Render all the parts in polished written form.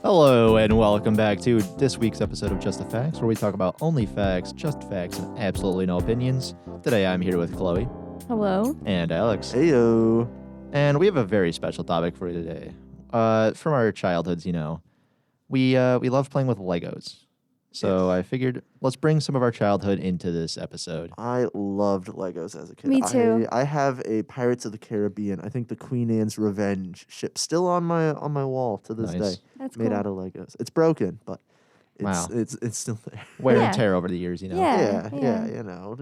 Hello, and welcome back to this week's episode of Just the Facts, where we talk about only facts, just facts, and absolutely no opinions. Today I'm here with Chloe. Hello. And Alex. Heyo. And we have a very special topic for you today. From our childhoods, we love playing with Legos. So Yes. I figured let's bring some of our childhood into this episode. I loved Legos as a kid. Me too. I have a Pirates of the Caribbean, I think the Queen Anne's Revenge ship still on my wall to this Nice. day. That's Made cool. out of Legos. It's broken, but Wow. it's still there. Wear Yeah. and tear over the years, Yeah. Yeah, you know.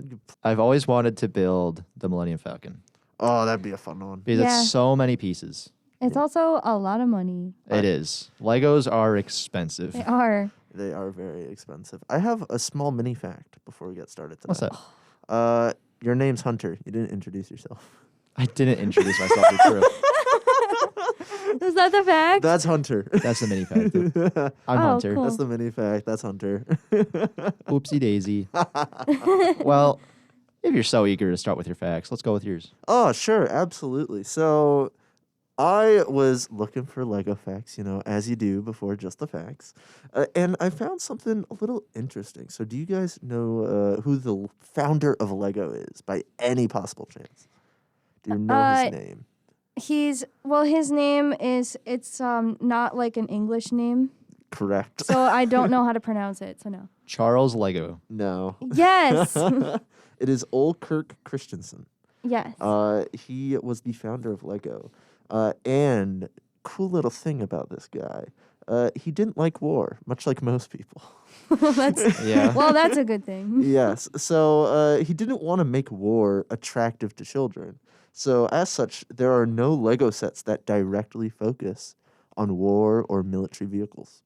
I've always wanted to build the Millennium Falcon Oh, that'd be a fun one. because Yeah. it's so many pieces. It's also a lot of money. It is. Legos are expensive. They are. They are very expensive. I have a small mini fact before we get started today. What's that? Your name's Hunter. You didn't introduce yourself. I didn't introduce myself. It's true. Is that the fact? That's Hunter. That's the mini fact. I'm Oh, Hunter. cool. That's the mini fact. That's Hunter. Oopsie daisy. Well, if you're so eager to start with your facts, let's go with yours. Oh, sure, absolutely. So I was looking for Lego facts, as you do before Just the Facts. And I found something a little interesting. So do you guys know who the founder of Lego is by any possible chance? Do you know his name? His name is, it's not like an English name. Correct. So I don't know how to pronounce it, so no. Charles Lego. No. Yes. It is Ole Kirk Christensen. Yes. He was the founder of Lego. And cool little thing about this guy, he didn't like war, much like most people. That's, Yeah. well, that's a good thing. Yes. So he didn't want to make war attractive to children. So as such, there are no Lego sets that directly focus on war or military vehicles,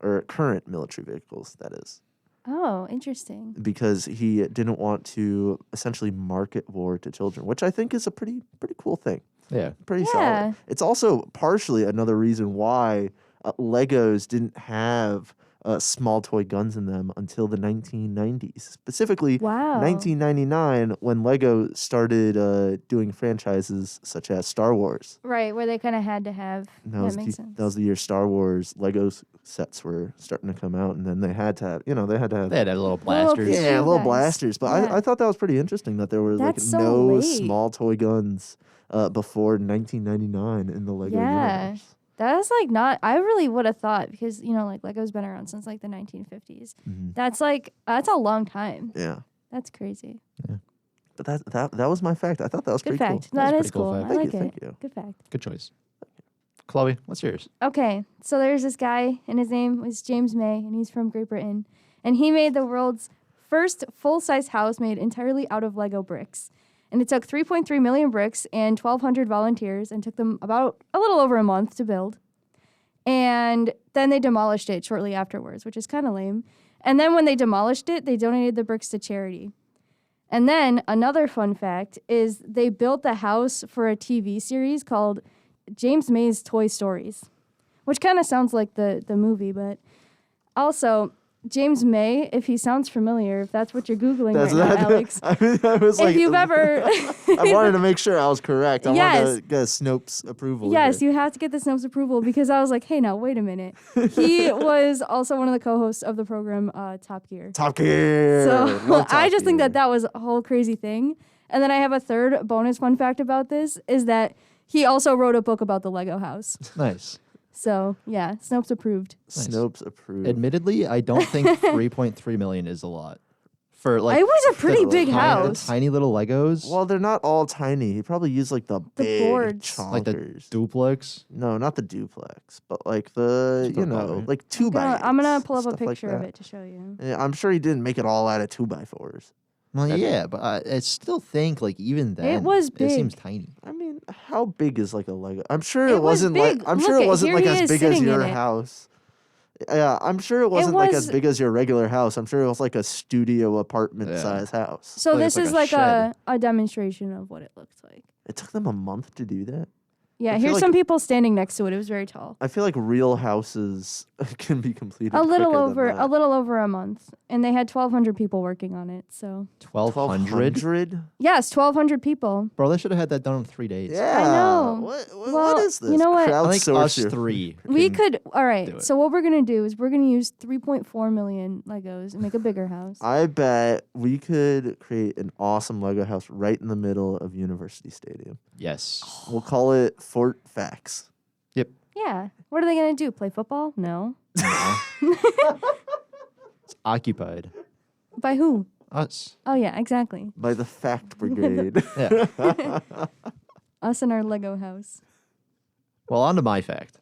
or current military vehicles, that is, Oh, interesting. because he didn't want to essentially market war to children, which I think is a pretty cool thing. Yeah. Pretty Yeah. solid. It's also partially another reason why Legos didn't have small toy guns in them until the 1990s. Specifically, Wow. 1999, when Lego started doing franchises such as Star Wars. Right, where they kind of had to have. That makes sense. That was the year Star Wars Lego sets were starting to come out, and then they had to have, They had to have little Little blasters. pieces. yeah, little guys. blasters. But Yeah. I thought that was pretty interesting that there were That's so no late. small toy guns before 1999 in the Lego Yeah. universe. That's like not, I really would have thought, because, like Lego's been around since like the 1950s. Mhm. That's a long time. Yeah. That's crazy. But that was my fact. I thought that was Good pretty fact. cool. That's That a is pretty cool cool. fact. I Thank like you, it. thank you. Good fact. Good choice. Chloe, what's yours? Okay, so there's this guy, and his name was James May, and he's from Great Britain. And he made the world's first full-size house made entirely out of Lego bricks. And it took 3.3 million bricks and 1,200 volunteers, and took them about a little over a month to build. And then they demolished it shortly afterwards, which is kind of lame. And then when they demolished it, they donated the bricks to charity. And then another fun fact is they built the house for a TV series called James May's Toy Stories, which kind of sounds like the movie, but also James May, if he sounds familiar, if that's what you're Googling right now, Alex. I was like, If you've ever... I wanted to make sure I was correct. I wanted Yes. to get Snopes approval. Yes, here. you have to get the Snopes approval, because I was like, hey, now, wait a minute. He was also one of the co-hosts of the program Top Gear. Top Gear. So Love I Top just think Gear. that was a whole crazy thing. And then I have a third bonus fun fact about this, is that he also wrote a book about the Lego house. Nice. So, yeah, Snopes approved. Nice. Snopes approved. Admittedly, I don't think 3.3 million is a lot. For like It was a pretty big tiny- house. tiny little Legos, Well, they're not all tiny. He probably used like the big boards. like the chonkers. duplex. No, not the duplex, but like the, Super power. like 2x8s. I'm going to pull up a stuff like picture of that. it to show you. Yeah, I'm sure he didn't make it all out of 2x4s. Well, That- yeah, but I still think like even then was it seems big. tiny. I mean, how big is like a Lego? I'm sure It it was wasn't big. like I'm Look sure it at- wasn't here like he as is big as sitting in your it. house. Yeah, I'm sure it wasn't like as was- big as your regular house. I'm sure it was like a studio apartment Yeah. size house. So Like this it's is like like a a demonstration of what it looks like. It took them a month to do that. Yeah, I feel here's like- some people standing next to it. It was very tall. I feel like real houses can be completed A little quicker than over a month, and they had 1,200 people working on it. So 1,200? 1,200? yes, 1,200 people. Bro, they should have had that done in 3 days. Yeah. know. What Well, is this? you know what? I think us Crowdsource your- 3. We can- could. All do right. it. So what we're gonna do is we're gonna use 3.4 million Legos and make a bigger house. I bet we could create an awesome Lego house right in the middle of University Stadium. Yes. We'll call it Fort Facts. Yeah. What are they gonna do? Play football? No. No. It's occupied. By who? Us. Oh yeah, exactly. By the Fact Brigade. Yeah. Us and our Lego house. Well, on to my fact.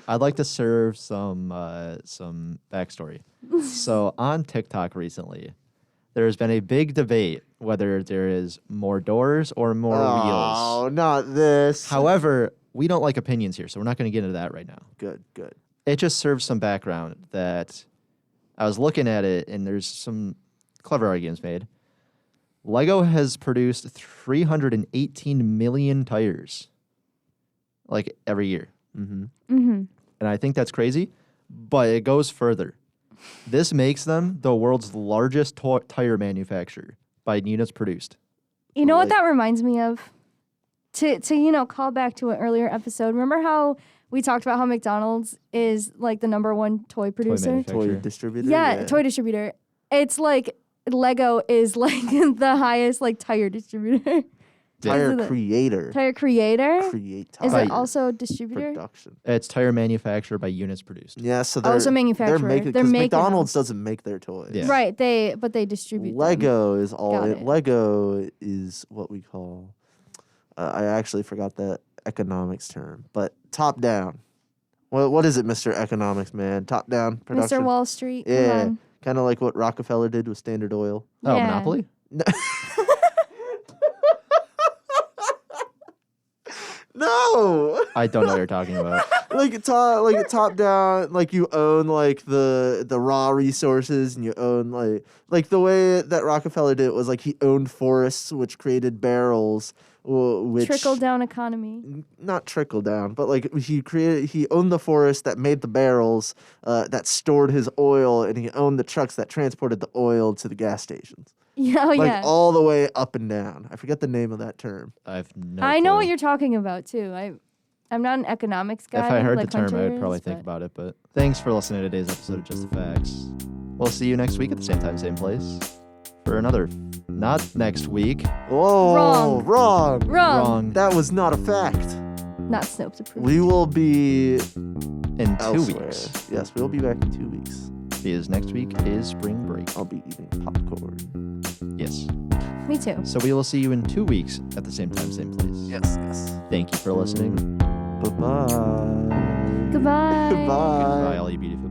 I'd like to serve some backstory. So on TikTok recently, there's been a big debate whether there is more doors or more Oh, wheels. not this. However, we don't like opinions here, so we're not going to get into that right now. Good, good. It just serves some background that I was looking at it, and there's some clever arguments made. Lego has produced 318 million tires, like every year. Mm-hmm. Mm-hmm. And I think that's crazy, but it goes further. This makes them the world's largest tire manufacturer by units produced. You know what Like- that reminds me of? To call back to an earlier episode. Remember how we talked about how McDonald's is like the #1 toy producer? manufacturer. Toy distributor? Yeah, toy distributor. It's like Lego is like the highest like tire distributor. Tire Is it a- creator. Tire creator? Create Is tire it also distributor? production. It's tire manufacturer by units produced. Yeah, so Oh, they're so manufacturer. They're making They're because making them. McDonald's doesn't make their toys. Yeah. Right, but they distribute them. Lego is all Got it. it. Lego is what we call. I actually forgot that economics term, but top down. What is it, Mr. Economics man? Top down production. Mr. Wall Street. Come Yeah, on. kind of like what Rockefeller did with Standard Oil. Oh, Yeah. Monopoly? No, I don't know what you're talking about. like top down, like you own like the raw resources, and you own like the way that Rockefeller did it was like he owned forests, which created barrels, which Trickle down economy. not trickle down, but like he owned the forest that made the barrels that stored his oil, and he owned the trucks that transported the oil to the gas stations. Yeah, Like yeah. all the way up and down. I forget the name of that term. I have no I know what clue. you're talking about too. I'm not an economics guy. If I heard like the term, I Hunter would probably is, think but- about it. But thanks for listening to today's episode of Just the Facts. We'll see you next week at the same time, same place for another. Not next week. Oh, Wrong. wrong. Wrong. That was not a fact. Not Snopes approved. We will be In 2 elsewhere. weeks. Yes, we'll be back in 2 weeks. Because next week is spring break. I'll be eating popcorn. Yes. Me too. So we will see you in 2 weeks at the same time, same place. Yes, yes. Thank you for listening. Bye-bye. Goodbye. Goodbye. Goodbye, all you beautiful